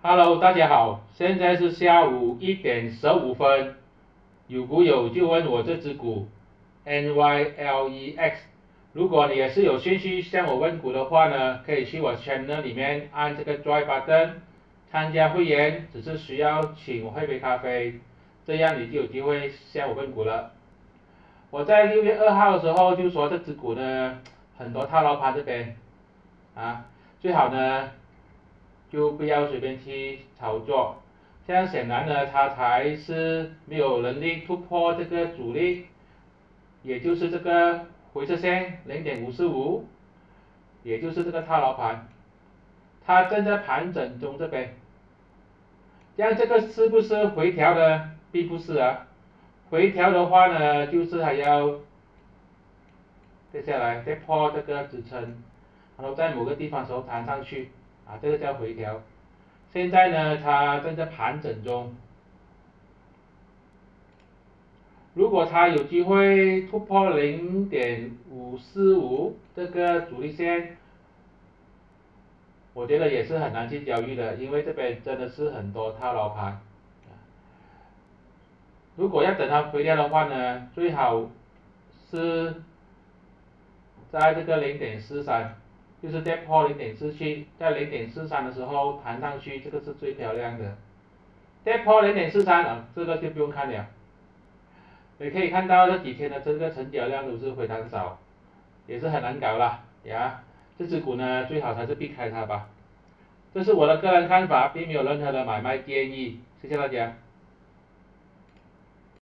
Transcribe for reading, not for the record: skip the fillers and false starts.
Hello，大家好，现在是下午1点15分。有股友就问我这只股 NYLEX，如果你也是有兴趣向我问股的话呢，可以去我 channel 里面按这个 Join button，参加会员只是需要请我喝杯咖啡，这样你就有机会向我问股了。我在6月2号的时候就说这只股呢，很多套牢盘这边啊，最好呢就不要随便去操作。这样显然呢，它才是没有能力突破这个阻力，也就是这个回撤线0.545，也就是这个套牢盘，它正在盘整中这边。这样这个是不是回调呢？并不是啊，回调的话呢，就是还要接下来再破这个支撑，然后在某个地方时候弹上去，啊，这个叫回调。现在呢，它正在盘整中。如果它有机会突破0.545这个阻力线，我觉得也是很难去交易的，因为这边真的是很多套牢盘。如果要等它回调的话呢，最好是在这个0.43，就是再破0.47，在0.43的时候弹上去，这个是最漂亮的。再破0.43啊，这个就不用看了。你可以看到这几天的这个成交量都是非常少，也是很难搞啦呀。这只股呢，最好还是避开它吧。这是我的个人看法，并没有任何的买卖建议。谢谢大家。